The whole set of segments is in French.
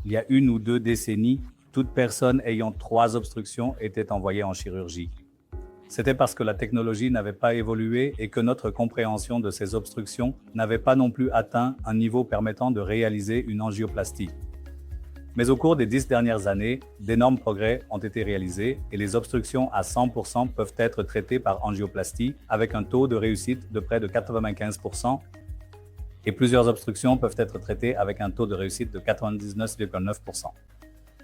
il y a 1 ou 2 décennies, toute personne ayant 3 obstructions était envoyée en chirurgie. C'était parce que la technologie n'avait pas évolué et que notre compréhension de ces obstructions n'avait pas non plus atteint un niveau permettant de réaliser une angioplastie. Mais au cours des 10 dernières années, d'énormes progrès ont été réalisés et les obstructions à 100% peuvent être traitées par angioplastie avec un taux de réussite de près de 95% et plusieurs obstructions peuvent être traitées avec un taux de réussite de 99,9%.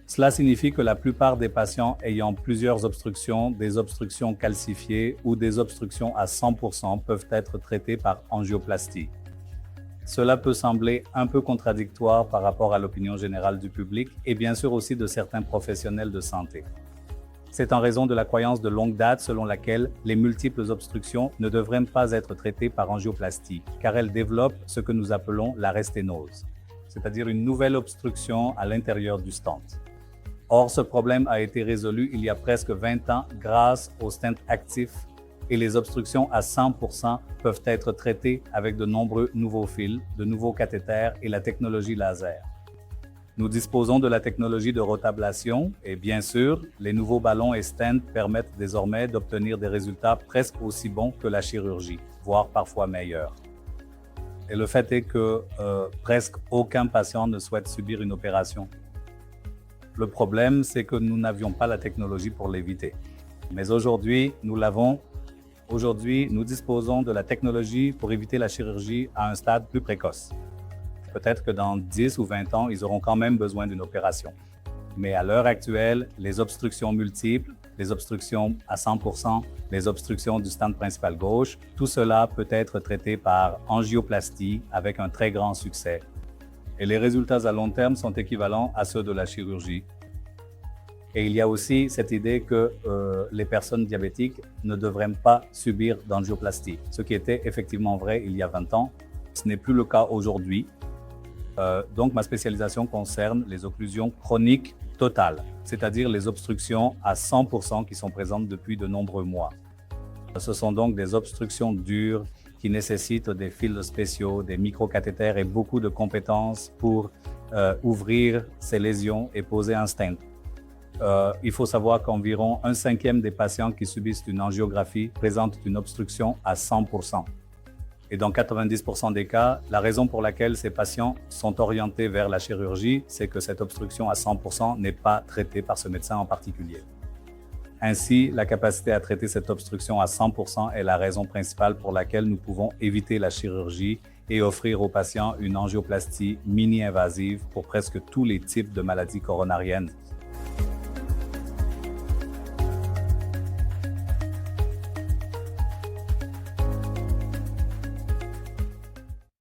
Cela signifie que la plupart des patients ayant plusieurs obstructions, des obstructions calcifiées ou des obstructions à 100% peuvent être traités par angioplastie. Cela peut sembler un peu contradictoire par rapport à l'opinion générale du public et bien sûr aussi de certains professionnels de santé. C'est en raison de la croyance de longue date selon laquelle les multiples obstructions ne devraient pas être traitées par angioplastie, car elles développent ce que nous appelons la resténose, c'est-à-dire une nouvelle obstruction à l'intérieur du stent. Or, ce problème a été résolu il y a presque 20 ans grâce au stent actif et les obstructions à 100% peuvent être traitées avec de nombreux nouveaux fils, de nouveaux cathéters et la technologie laser. Nous disposons de la technologie de rotablation et bien sûr, les nouveaux ballons et stents permettent désormais d'obtenir des résultats presque aussi bons que la chirurgie, voire parfois meilleurs. Et le fait est que presque aucun patient ne souhaite subir une opération. Le problème, c'est que nous n'avions pas la technologie pour l'éviter. Mais aujourd'hui, nous l'avons. Aujourd'hui, nous disposons de la technologie pour éviter la chirurgie à un stade plus précoce. Peut-être que dans 10 ou 20 ans, ils auront quand même besoin d'une opération. Mais à l'heure actuelle, les obstructions multiples, les obstructions à 100%, les obstructions du stent principal gauche, tout cela peut être traité par angioplastie avec un très grand succès. Et les résultats à long terme sont équivalents à ceux de la chirurgie. Et il y a aussi cette idée que les personnes diabétiques ne devraient pas subir d'angioplastie, ce qui était effectivement vrai il y a 20 ans. Ce n'est plus le cas aujourd'hui. Donc ma spécialisation concerne les occlusions chroniques totales, c'est-à-dire les obstructions à 100% qui sont présentes depuis de nombreux mois. Ce sont donc des obstructions dures qui nécessitent des fils spéciaux, des microcathéters et beaucoup de compétences pour ouvrir ces lésions et poser un stent. Il faut savoir qu'environ 1/5 des patients qui subissent une angiographie présentent une obstruction à 100%. Et dans 90% des cas, la raison pour laquelle ces patients sont orientés vers la chirurgie, c'est que cette obstruction à 100% n'est pas traitée par ce médecin en particulier. Ainsi, la capacité à traiter cette obstruction à 100% est la raison principale pour laquelle nous pouvons éviter la chirurgie et offrir aux patients une angioplastie mini-invasive pour presque tous les types de maladies coronariennes.